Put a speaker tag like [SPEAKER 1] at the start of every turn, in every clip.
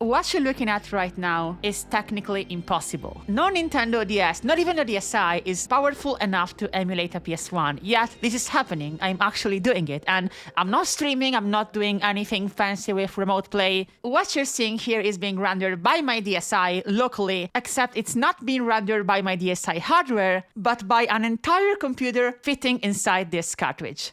[SPEAKER 1] What you're looking at right now is technically impossible. No Nintendo DS, not even a DSi, is powerful enough to emulate a PS1, yet this is happening. I'm actually doing it, and I'm not streaming, I'm not doing anything fancy with remote play. What you're seeing here is being rendered by my DSi locally, except it's not being rendered by my DSi hardware, but by an entire computer fitting inside this cartridge.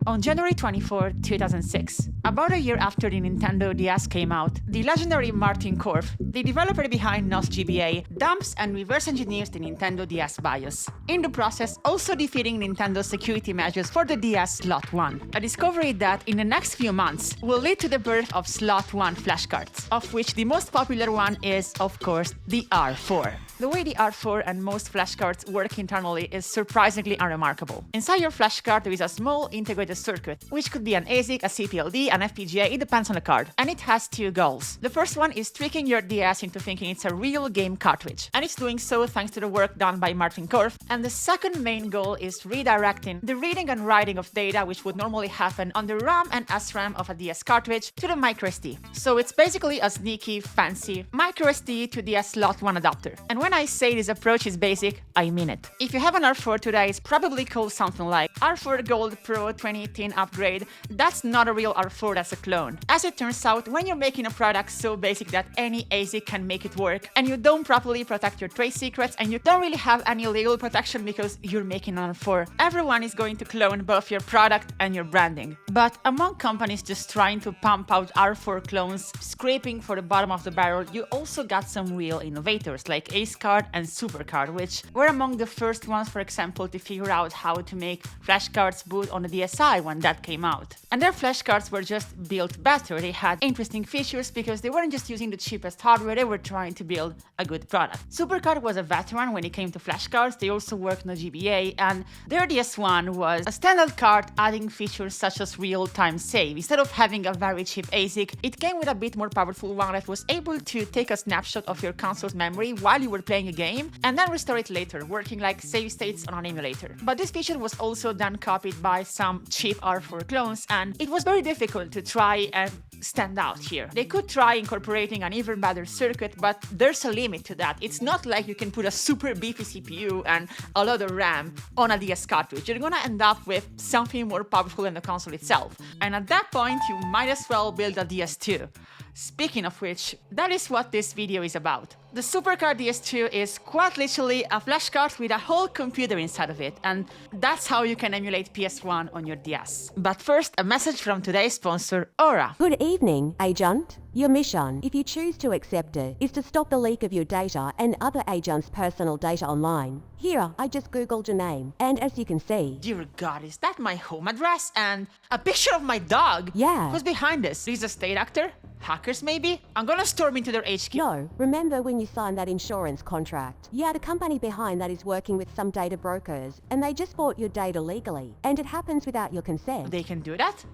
[SPEAKER 1] On January 24, 2006, about a year after the Nintendo DS came out, the legendary Martin Korf, the developer behind NES GBA, dumps and reverse engineers the Nintendo DS BIOS, in the process also defeating Nintendo's security measures for the DS Slot 1. A discovery that, in the next few months, will lead to the birth of Slot 1 flashcards, of which the most popular one is, of course, the R4. The way the R4 and most flashcards work internally is surprisingly unremarkable. Inside your flashcard there is a small integrated circuit, which could be an ASIC, a CPLD, an FPGA, it depends on the card. And it has two goals. The first one is tricking your DS into thinking it's a real game cartridge, and it's doing so thanks to the work done by Martin Korf. And the second main goal is redirecting the reading and writing of data which would normally happen on the RAM and SRAM of a DS cartridge to the microSD. So it's basically a sneaky, fancy microSD to DS Slot 1 adapter. And when I say this approach is basic, I mean it. If you have an R4 today, it's probably called something like R4 Gold Pro 2018 upgrade. That's not a real R4, that's a clone. As it turns out, when you're making a product so basic that any ASIC can make it work, and you don't properly protect your trade secrets, and you don't really have any legal protection because you're making an R4, everyone is going to clone both your product and your branding. But among companies just trying to pump out R4 clones, scraping for the bottom of the barrel, you also got some real innovators like Acekard and SuperCard, which were among the first ones, for example, to figure out how to make flashcards boot on the DSi when that came out. And their flashcards were just built better. They had interesting features because they weren't just using the cheapest hardware, they were trying to build a good product. SuperCard was a veteran when it came to flashcards. They also worked on the GBA, and their DS1 was a standard card adding features such as real-time save. Instead of having a very cheap ASIC, it came with a bit more powerful one that was able to take a snapshot of your console's memory while you were playing a game and then restore it later, working like save states on an emulator. But this feature was also then copied by some cheap R4 clones, and it was very difficult to try and stand out here. They could try incorporating an even better circuit, but there's a limit to that. It's not like you can put a super beefy CPU and a lot of RAM on a DS cartridge. You're gonna end up with something more powerful than the console itself. And at that point, you might as well build a DS2. Speaking of which, that is what this video is about. The SuperCard DS2 is quite literally a flashcard with a whole computer inside of it, and that's how you can emulate PS1 on your DS. But first, a message from today's sponsor, Aura.
[SPEAKER 2] Good evening, agent. Your mission, if you choose to accept it, is to stop the leak of your data and other agents' personal data online. Here, I just googled your name, and as you can see...
[SPEAKER 1] Dear God, is that my home address? And a picture of my dog?
[SPEAKER 2] Yeah.
[SPEAKER 1] Who's behind this? Is a state actor? Hackers, maybe? I'm gonna storm into their HQ.
[SPEAKER 2] No, remember when you signed that insurance contract? Yeah, the company behind that is working with some data brokers, and they just bought your data legally, and it happens without your consent.
[SPEAKER 1] They can do that?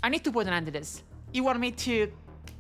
[SPEAKER 1] I need to put an end to this. You want me to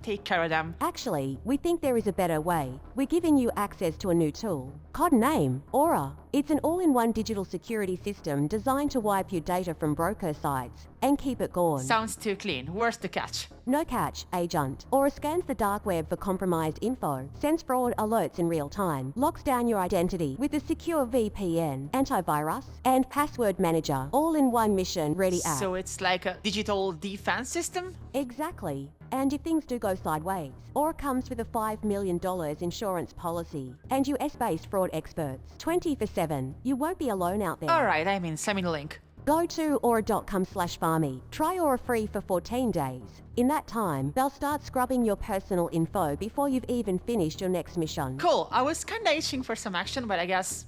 [SPEAKER 1] take care of them?
[SPEAKER 2] Actually, we think there is a better way. We're giving you access to a new tool. Codename Aura. It's an all-in-one digital security system designed to wipe your data from broker sites and keep it gone.
[SPEAKER 1] Sounds too clean. Where's the catch?
[SPEAKER 2] No catch, agent. Aura scans the dark web for compromised info, sends fraud alerts in real time, locks down your identity with a secure VPN, antivirus, and password manager, all in one mission-ready app.
[SPEAKER 1] So it's like a digital defense system?
[SPEAKER 2] Exactly. And if things do go sideways, Aura comes with a $5 million insurance policy and US-based fraud experts, 24/7. You won't be alone out there.
[SPEAKER 1] Alright, I'm in. Send me the link.
[SPEAKER 2] Go to aura.com/farmy. Try Aura free for 14 days. In that time, they'll start scrubbing your personal info before you've even finished your next mission.
[SPEAKER 1] Cool. I was kinda itching for some action, but I guess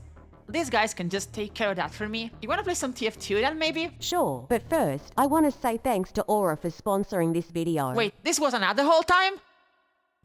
[SPEAKER 1] these guys can just take care of that for me. You wanna play some TF2 then, maybe?
[SPEAKER 2] Sure, but first, I want to say thanks to Aura for sponsoring this video.
[SPEAKER 1] Wait, this was an ad the whole time?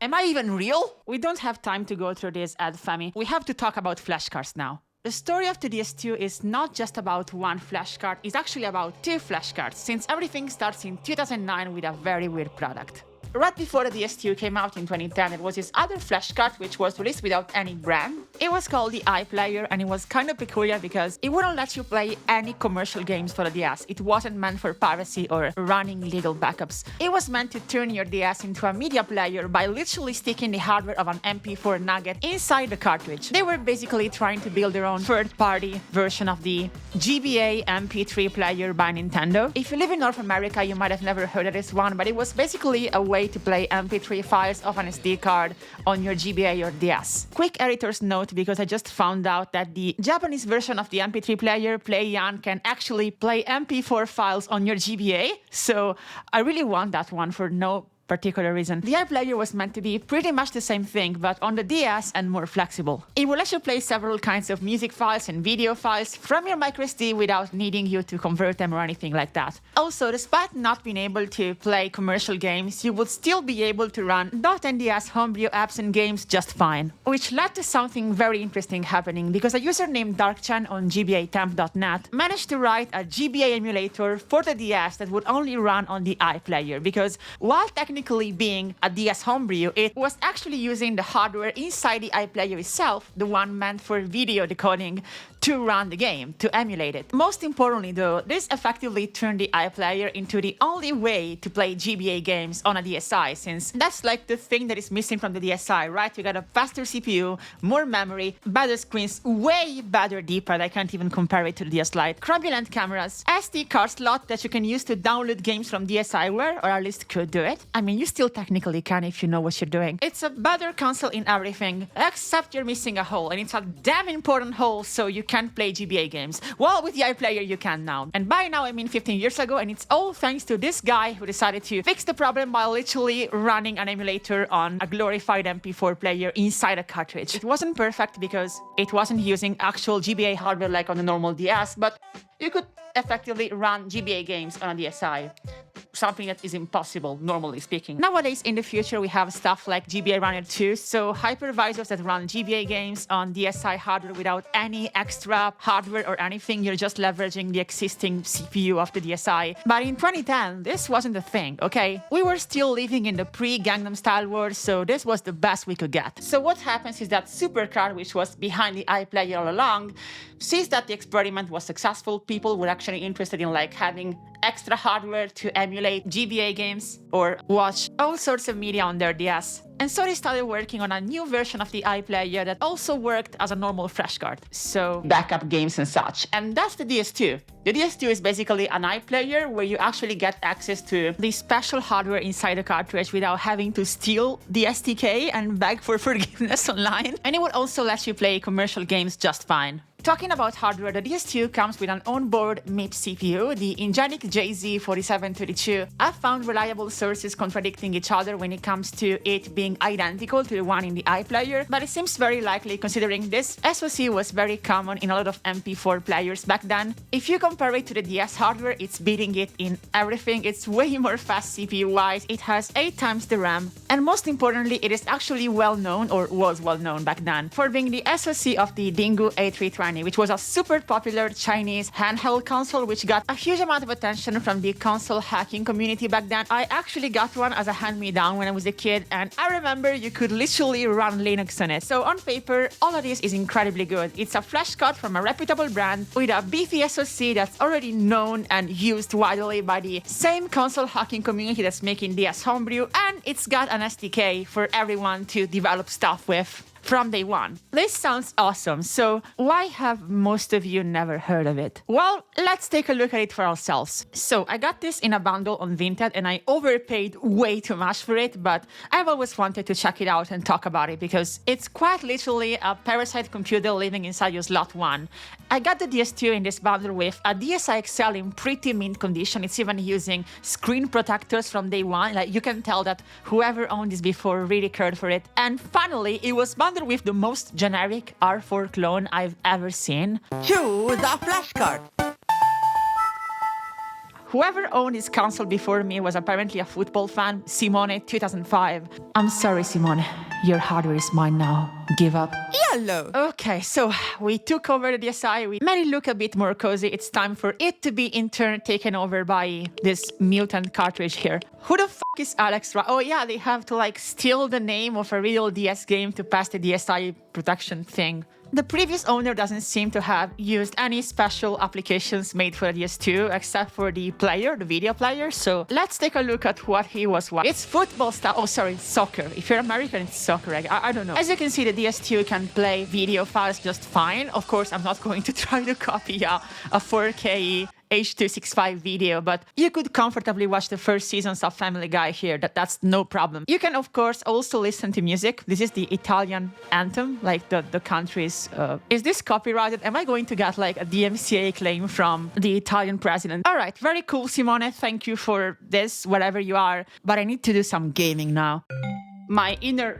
[SPEAKER 1] Am I even real? We don't have time to go through this ad, fammy. We have to talk about flashcards now. The story of the DS2 is not just about one flashcard, it's actually about two flashcards, since everything starts in 2009 with a very weird product. right before the DS2 came out in 2010, it was this other flashcart which was released without any brand. It was called the iPlayer, and it was kind of peculiar because it wouldn't let you play any commercial games for the DS. It wasn't meant for piracy or running legal backups. It was meant to turn your DS into a media player by literally sticking the hardware of an MP4 nugget inside the cartridge. They were basically trying to build their own third-party version of the GBA MP3 player by Nintendo. If you live in North America, you might have never heard of this one, but it was basically a way to play MP3 files off an SD card on your GBA or DS. Quick editor's note, because I just found out that the Japanese version of the MP3 player, PlayYan, can actually play MP4 files on your GBA, so I really want that one for no particular reason. The iPlayer was meant to be pretty much the same thing, but on the DS and more flexible. It will let you play several kinds of music files and video files from your microSD without needing you to convert them or anything like that. Also, despite not being able to play commercial games, you would still be able to run .NDS homebrew apps and games just fine. Which led to something very interesting happening, because a user named Darkchan on gbatemp.net managed to write a GBA emulator for the DS that would only run on the iPlayer, because while technically being a DS homebrew, it was actually using the hardware inside the iPlayer itself, the one meant for video decoding, to run the game, to emulate it. Most importantly though, this effectively turned the iPlayer into the only way to play GBA games on a DSi, since that's like the thing that is missing from the DSi, right? You got a faster CPU, more memory, better screens, way better D-pad, I can't even compare it to the DS Lite, crummy-length cameras, SD card slot that you can use to download games from DSiWare, or at least could do it. I mean, you still technically can if you know what you're doing. It's a better console in everything, except you're missing a hole, and it's a damn important hole, so you can't play GBA games. Well, with the iPlayer you can now. And by now I mean 15 years ago, and it's all thanks to this guy who decided to fix the problem by literally running an emulator on a glorified MP4 player inside a cartridge. It wasn't perfect because it wasn't using actual GBA hardware like on the normal DS, but you could effectively run GBA games on a DSi. Something that is impossible, normally speaking. Nowadays, in the future, we have stuff like GBA Runner 2, so hypervisors that run GBA games on DSi hardware without any extra hardware or anything. You're just leveraging the existing CPU of the DSi. But in 2010, this wasn't a thing, okay? We were still living in the pre-Gangnam Style world, so this was the best we could get. So what happens is that SuperCard, which was behind the iPlayer all along, sees that the experiment was successful. People were actually interested in like having extra hardware to emulate GBA games or watch all sorts of media on their DS. And so they started working on a new version of the iPlayer that also worked as a normal flashcard, so backup games and such. And that's the DS2. The DS2 is basically an iPlayer where you actually get access to the special hardware inside the cartridge without having to steal the SDK and beg for forgiveness online. And it would also let you play commercial games just fine. Talking about hardware, the DS2 comes with an onboard MIPS CPU, the Ingenic JZ4732. I've found reliable sources contradicting each other when it comes to it being identical to the one in the iPlayer, but it seems very likely considering this SoC was very common in a lot of MP4 players back then. If you compare it to the DS hardware, it's beating it in everything. It's way more fast CPU-wise, it has 8 times the RAM, and most importantly, it is actually well known, or was well known back then, for being the SoC of the Dingo A320. Which was a super popular Chinese handheld console which got a huge amount of attention from the console hacking community back then. I actually got one as a hand-me-down when I was a kid, and I remember you could literally run Linux on it. So on paper, all of this is incredibly good. It's a flashcard from a reputable brand with a beefy SoC that's already known and used widely by the same console hacking community that's making DS Homebrew, and it's got an SDK for everyone to develop stuff with from day one. This sounds awesome, so why have most of you never heard of it? Well, let's take a look at it for ourselves. So I got this in a bundle on Vinted and I overpaid way too much for it, but I've always wanted to check it out and talk about it because it's quite literally a parasite computer living inside your slot 1. I got the DS2 in this bundle with a DSi XL in pretty mint condition. It's even using screen protectors from day one. Like, you can tell that whoever owned this before really cared for it. And finally, it was bundled with the most generic R4 clone I've ever seen.
[SPEAKER 2] Choose a flashcard.
[SPEAKER 1] Whoever owned this console before me was apparently a football fan, Simone 2005. I'm sorry, Simone. Your hardware is mine now. Give up.
[SPEAKER 3] Yellow.
[SPEAKER 1] Okay, so we took over the DSi. We made it look a bit more cozy. It's time for it to be in turn taken over by this mutant cartridge here. Who the fuck is Alex? Oh yeah, they have to like steal the name of a real DS game to pass the DSi protection thing. The previous owner doesn't seem to have used any special applications made for the DS2 except for the player, the video player. So let's take a look at what he was watching. It's football stuff. Oh, sorry, soccer. If you're American, it's soccer. I don't know. As you can see, the DS2 can play video files just fine. Of course, I'm not going to try to copy a 4K H.265 video, but you could comfortably watch the first seasons of Family Guy here. That's no problem. You can, of course, also listen to music. This is the Italian anthem, like the country's... Is this copyrighted? Am I going to get like a DMCA claim from the Italian president? All right, very cool, Simone. Thank you for this, wherever you are. But I need to do some gaming now. My inner...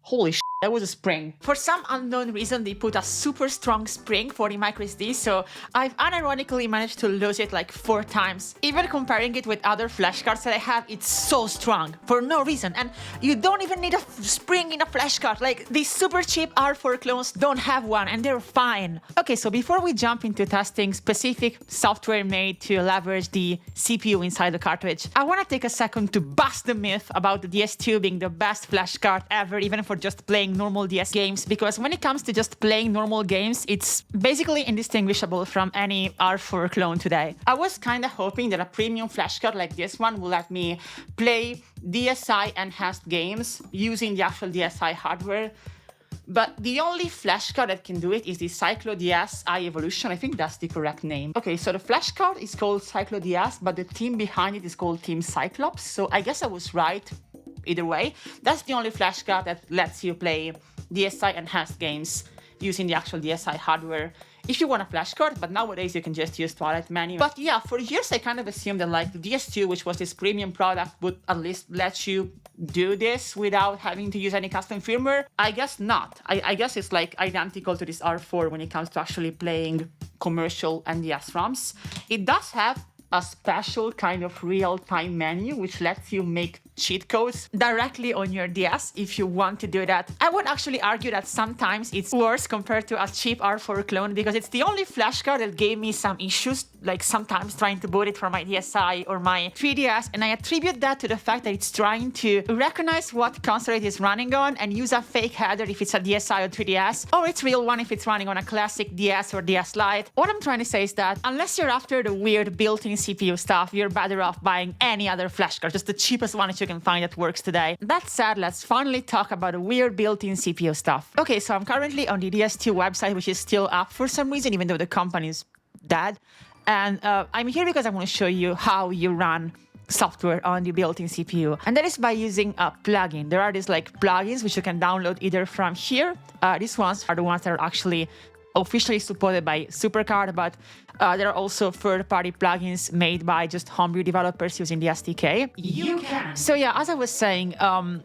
[SPEAKER 1] Holy shit, that was a spring. For some unknown reason, they put a super strong spring for the microSD, so I've unironically managed to lose it like 4 times. Even comparing it with other flashcards that I have, it's so strong for no reason. And you don't even need a spring in a flashcard. Like, these super cheap R4 clones don't have one, and they're fine. Okay, so before we jump into testing specific software made to leverage the CPU inside the cartridge, I want to take a second to bust the myth about the DS2 being the best flashcard ever, even for just playing normal DS games, because when it comes to just playing normal games, it's basically indistinguishable from any R4 clone today. I was kind of hoping that a premium flashcard like this one will let me play DSi enhanced games using the actual DSi hardware, but the only flashcard that can do it is the Cyclo DS Evolution. I think that's the correct name. Okay, so the flashcard is called Cyclo DS, but the team behind it is called Team Cyclops, so I guess I was right. Either way, that's the only flashcard that lets you play DSi enhanced games using the actual DSi hardware if you want a flashcard, but nowadays you can just use Twilight Menu. But yeah, for years I kind of assumed that like the DS2, which was this premium product, would at least let you do this without having to use any custom firmware. I guess not. I guess it's like identical to this R4 when it comes to actually playing commercial NDS ROMs. It does have a special kind of real-time menu which lets you make cheat codes directly on your DS if you want to do that. I would actually argue that sometimes it's worse compared to a cheap R4 clone because it's the only flashcard that gave me some issues, like sometimes trying to boot it from my DSi or my 3DS, and I attribute that to the fact that it's trying to recognize what console it is running on and use a fake header if it's a DSi or 3DS, or its real one if it's running on a classic DS or DS Lite. What I'm trying to say is that unless you're after the weird built-in CPU stuff, you're better off buying any other flashcard, just the cheapest one that you can find that works today. That said, let's finally talk about the weird built-in CPU stuff. Okay, so I'm currently on the DS2 website, which is still up for some reason, even though the company's dead. And I'm here because I want to show you how you run software on the built-in CPU, and that is by using a plugin. There are these like plugins which you can download either from here. These ones are the ones that are actually officially supported by SuperCard, but there are also third-party plugins made by just homebrew developers using the SDK. You can. So yeah, as I was saying,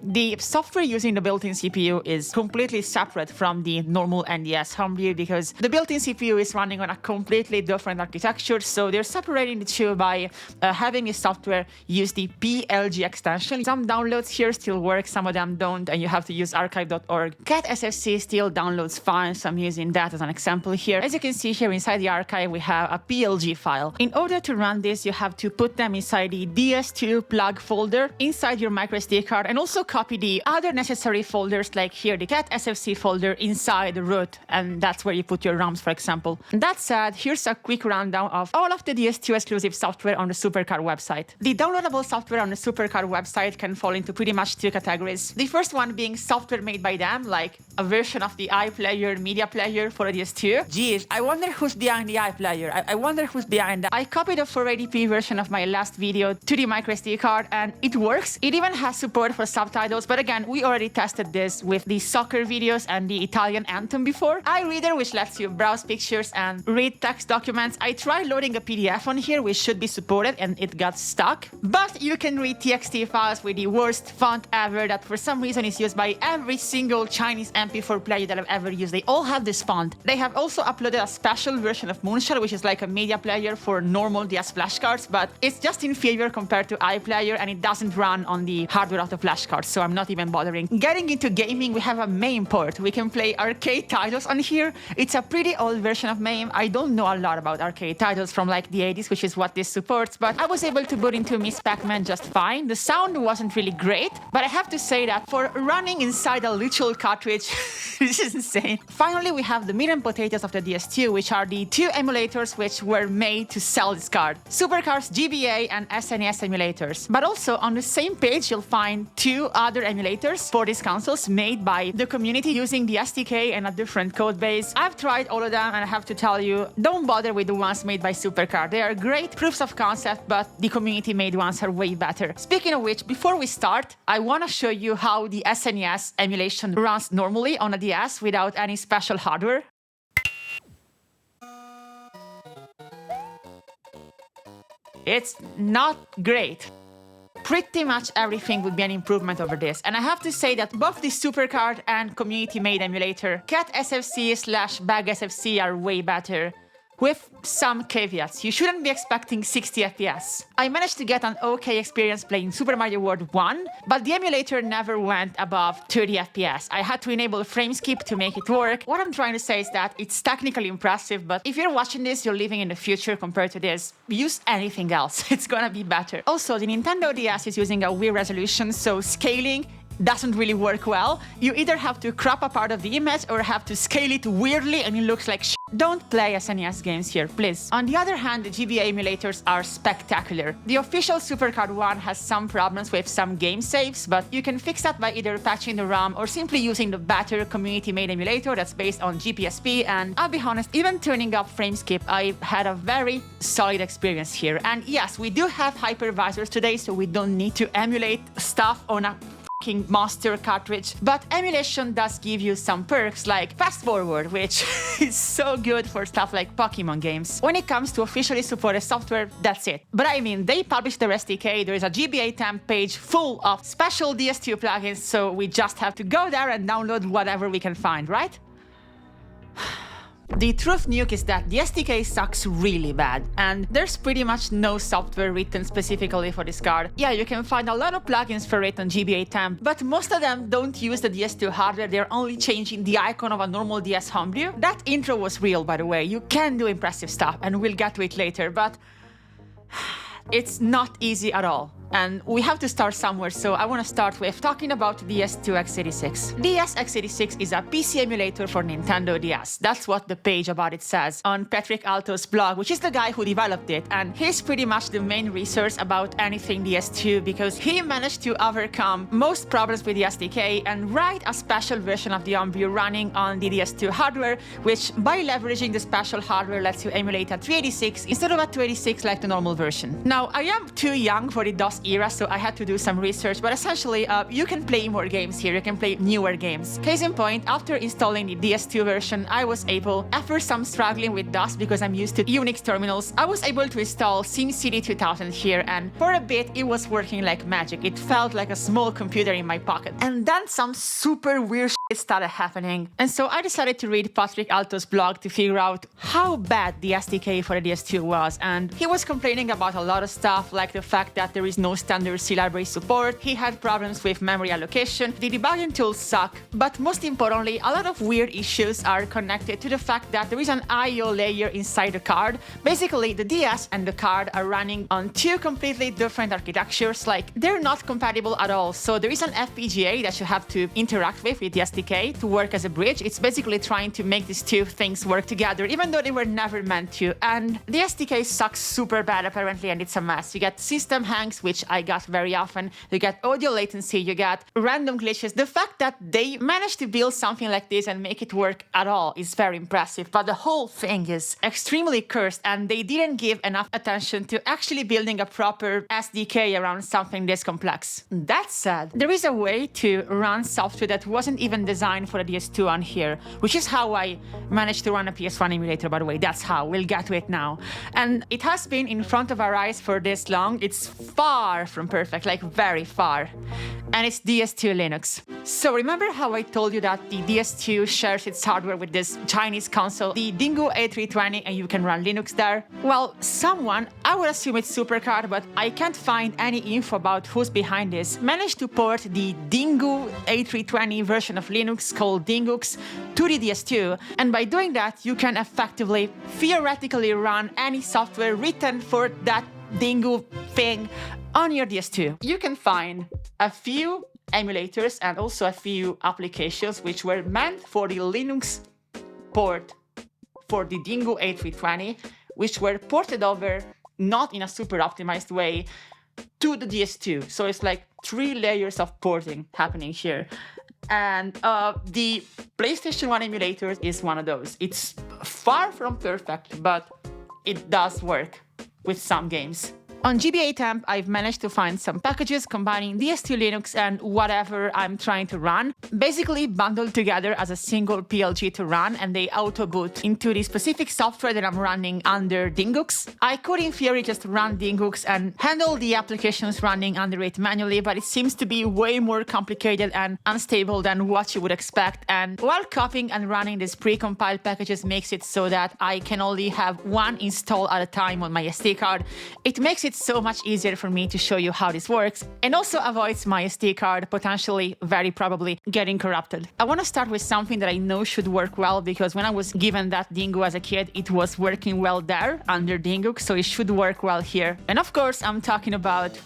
[SPEAKER 1] the software using the built-in CPU is completely separate from the normal NDS homebrew because the built-in CPU is running on a completely different architecture. So they're separating the two by having the software use the PLG extension. Some downloads here still work, some of them don't, and you have to use archive.org. Cat SFC still downloads fine, so I'm using that as an example here. As you can see here inside the archive, we have a PLG file. In order to run this, you have to put them inside the DS2 plug folder inside your microSD card, and also copy the other necessary folders, like here the cat SFC folder inside the root, and that's where you put your ROMs, for example. That said, here's a quick rundown of all of the DS2 exclusive software on the SuperCard website. The downloadable software on the SuperCard website can fall into pretty much 2 categories. The first one being software made by them, like a version of the iPlayer media player for the DS2. Geez, I wonder who's behind the iPlayer. I wonder who's behind that. I copied a 480p version of my last video to the microSD card, and it works. It even has support for subtitles, but again, we already tested this with the soccer videos and the Italian anthem before. iReader, which lets you browse pictures and read text documents. I tried loading a PDF on here, which should be supported, and it got stuck. But you can read TXT files with the worst font ever that for some reason is used by every single Chinese MP4 player that I've ever used. They all have this font. They They have also uploaded a special version of Moonshell, which is like a media player for normal DS flashcards, but it's just inferior compared to iPlayer, and it doesn't run on the hardware of the flashcards, so I'm not even bothering. Getting into gaming, we have a MAME port. We can play arcade titles on here. It's a pretty old version of MAME. I don't know a lot about arcade titles from like the 80s, which is what this supports, but I was able to boot into Miss Pac-Man just fine. The sound wasn't really great, but I have to say that for running inside a literal cartridge, this is insane. Finally, we have the meat and potatoes of the DS2, which are the two emulators which were made to sell this card. SuperCard GBA and SNES emulators. But also on the same page, you'll find two other emulators for these consoles made by the community using the SDK and a different code base. I've tried all of them, and I have to tell you, don't bother with the ones made by SuperCard. They are great proofs of concept, but the community-made ones are way better. Speaking of which, before we start, I want to show you how the SNES emulation runs normally on a DS without any special hardware. It's not great. Pretty much everything would be an improvement over this, and I have to say that both the SuperCard and community-made emulator, Cat SFC/Bag SFC, are way better. With some caveats, you shouldn't be expecting 60 FPS. I managed to get an okay experience playing Super Mario World 1, but the emulator never went above 30 FPS. I had to enable frame skip to make it work. What I'm trying to say is that it's technically impressive, but if you're watching this, you're living in the future compared to this. Use anything else, it's gonna be better. Also, the Nintendo DS is using a weird resolution, so scaling doesn't really work well. You either have to crop a part of the image or have to scale it weirdly and it looks like shit. Don't play SNES games here, please. On the other hand, the GBA emulators are spectacular. The official SuperCard one has some problems with some game saves, but you can fix that by either patching the ROM or simply using the better community-made emulator that's based on GPSP, and I'll be honest, even turning up frame skip, I had a very solid experience here. And yes, we do have hypervisors today, so we don't need to emulate stuff on a monster cartridge, but emulation does give you some perks like fast forward, which is so good for stuff like Pokemon games. When it comes to officially supported software, that's it. But I mean, they published their SDK, there is a GBA temp page full of special DS2 plugins, so we just have to go there and download whatever we can find, right? The truth nuke is that the SDK sucks really bad, and there's pretty much no software written specifically for this card. Yeah, you can find a lot of plugins for it on GBA temp, but most of them don't use the DS2 hardware, they're only changing the icon of a normal DS homebrew. That intro was real, by the way, you can do impressive stuff, and we'll get to it later, but it's not easy at all. And we have to start somewhere, so I want to start with talking about DS2X86. DS2X86 is a PC emulator for Nintendo DS. That's what the page about it says on Patrick Alto's blog, which is the guy who developed it, and he's pretty much the main resource about anything DS2 because he managed to overcome most problems with the SDK and write a special version of the homebrew running on the DS2 hardware, which by leveraging the special hardware lets you emulate a 386 instead of a 286 like the normal version. Now, I am too young for the DOS era, so I had to do some research, but essentially you can play more games here, you can play newer games. Case in point, after installing the DS2 version, I was able, after some struggling with DOS because I'm used to Unix terminals, I was able to install SimCity 2000 here, and for a bit it was working like magic. It felt like a small computer in my pocket. And then some super weird shit started happening, and so I decided to read Patrick Alto's blog to figure out how bad the SDK for the DS2 was, and he was complaining about a lot of stuff, like the fact that there is no standard C library support, he had problems with memory allocation, the debugging tools suck, but most importantly, a lot of weird issues are connected to the fact that there is an I/O layer inside the card. Basically, the DS and the card are running on two completely different architectures, like they're not compatible at all, so there is an FPGA that you have to interact with the SDK to work as a bridge. It's basically trying to make these two things work together, even though they were never meant to, and the SDK sucks super bad apparently, and it's a mess. You get system hangs, which I got very often, you get audio latency, you get random glitches. The fact that they managed to build something like this and make it work at all is very impressive, but the whole thing is extremely cursed, and they didn't give enough attention to actually building a proper SDK around something this complex. That said, there is a way to run software that wasn't even designed for the DS2 on here, which is how I managed to run a PS1 emulator, by the way. That's how, we'll get to it now. And it has been in front of our eyes for this long. It's far far from perfect, like very far. And it's DS2 Linux. So remember how I told you that the DS2 shares its hardware with this Chinese console, the Dingo A320, and you can run Linux there? Well, someone, I would assume it's SuperCard, but I can't find any info about who's behind this, managed to port the Dingo A320 version of Linux called Dingux to the DS2, and by doing that, you can effectively, theoretically run any software written for that Dingo thing on your DS2. You can find a few emulators and also a few applications which were meant for the Linux port for the Dingo A320, which were ported over, not in a super optimized way, to the DS2. So it's like 3 layers of porting happening here. And the PlayStation 1 emulator is one of those. It's far from perfect, but it does work with some games. On GBA temp, I've managed to find some packages combining DS2 Linux and whatever I'm trying to run, basically bundled together as a single PLG to run, and they auto-boot into the specific software that I'm running under Dingux. I could in theory just run Dingux and handle the applications running under it manually, but it seems to be way more complicated and unstable than what you would expect, and while copying and running these pre-compiled packages makes it so that I can only have one install at a time on my SD card, it makes it so much easier for me to show you how this works, and also avoids my SD card potentially, very probably, getting corrupted. I want to start with something that I know should work well, because when I was given that Dingo as a kid, it was working well there under Dingo, so it should work well here. And of course, I'm talking about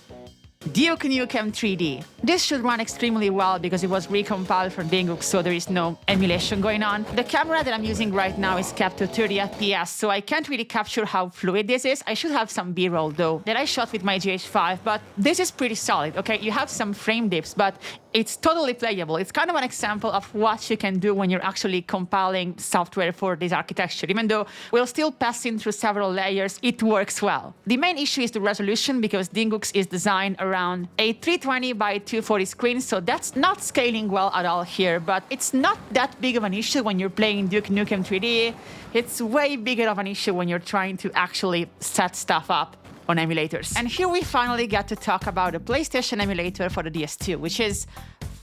[SPEAKER 1] Duke Nukem 3D. This should run extremely well because it was recompiled for Dingo, so there is no emulation going on. The camera that I'm using right now is kept to 30 FPS, so I can't really capture how fluid this is. I should have some B-roll though, that I shot with my GH5, but this is pretty solid, okay? You have some frame dips, but it's totally playable. It's kind of an example of what you can do when you're actually compiling software for this architecture. Even though we're still passing through several layers, it works well. The main issue is the resolution, because Dingux is designed around a 320 by 240 screen, so that's not scaling well at all here, but it's not that big of an issue when you're playing Duke Nukem 3D. It's way bigger of an issue when you're trying to actually set stuff up on emulators. And here we finally get to talk about a PlayStation emulator for the DS2, which is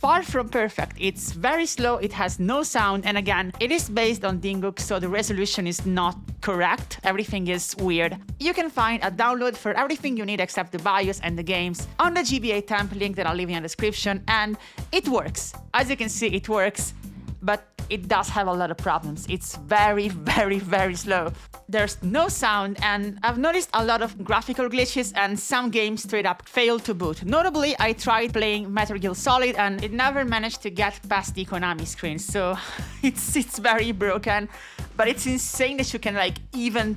[SPEAKER 1] far from perfect. It's very slow, it has no sound, and again, it is based on Dingux, so the resolution is not correct. Everything is weird. You can find a download for everything you need except the BIOS and the games on the GBA temp link that I'll leave in the description, and it works. As you can see, it works, but it does have a lot of problems. It's very, very, very slow. There's no sound, and I've noticed a lot of graphical glitches, and some games straight up fail to boot. Notably, I tried playing Metal Gear Solid, and it never managed to get past the Konami screen, so it's very broken, but it's insane that you can like even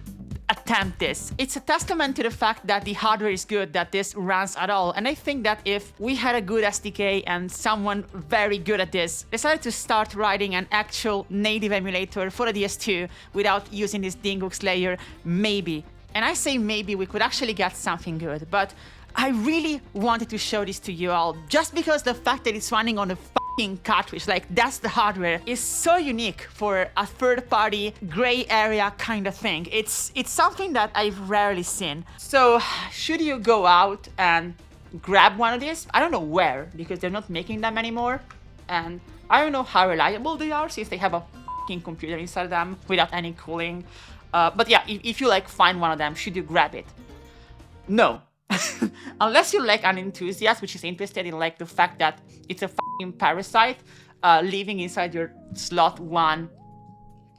[SPEAKER 1] attempt this. It's a testament to the fact that the hardware is good that this runs at all, and I think that if we had a good SDK and someone very good at this decided to start writing an actual native emulator for the DS2 without using this Dingux layer, maybe, and I say maybe, we could actually get something good. But I really wanted to show this to you all, just because the fact that it's running on a cartridge, like that's the hardware, is so unique for a third-party gray area kind of thing. It's something that I've rarely seen. So should you go out and grab one of these? I don't know where, because they're not making them anymore, and I don't know how reliable they are since they have a computer inside them without any cooling. But yeah, if you like find one of them, should you grab it? No. Unless you're like an enthusiast which is interested in like the fact that it's a fucking parasite living inside your slot 1,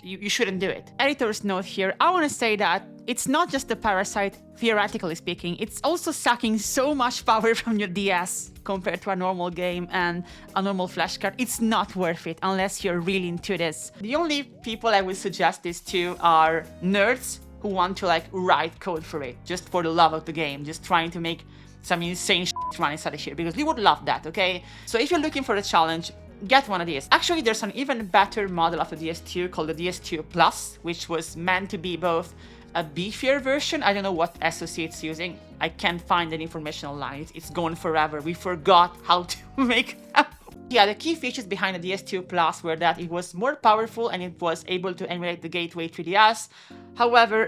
[SPEAKER 1] you shouldn't do it. Editor's note here, I want to say that it's not just a parasite, theoretically speaking, it's also sucking so much power from your DS compared to a normal game and a normal flashcard. It's not worth it unless you're really into this. The only people I would suggest this to are nerds who want to like write code for it, just for the love of the game, just trying to make some insane shit run inside of here, because we would love that, okay? So if you're looking for a challenge, get one of these. Actually, there's an even better model of the DS2 called the DS2 Plus, which was meant to be both a beefier version. I don't know what SoC it's using. I can't find any information online. It's gone forever. We forgot how to make them. Yeah, the key features behind the DS2 Plus were that it was more powerful and it was able to emulate the Gateway 3DS. However,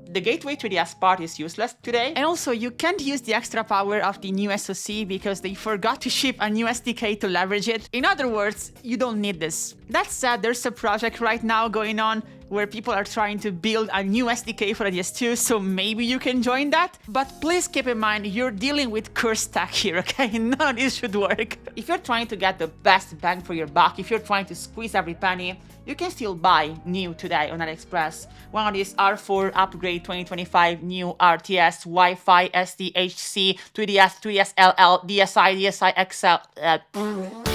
[SPEAKER 1] the gateway to the S part is useless today. And also, you can't use the extra power of the new SoC because they forgot to ship a new SDK to leverage it. In other words, you don't need this. That said, there's a project right now going on where people are trying to build a new SDK for the DS2, so maybe you can join that. But please keep in mind, you're dealing with cursed tech here, okay? None of this should work. If you're trying to get the best bang for your buck, if you're trying to squeeze every penny, you can still buy new today on AliExpress. One of these R4 Upgrade 2025 new RTS Wi-Fi SDHC 3DS, 3DS LL, DSi, DSi XL.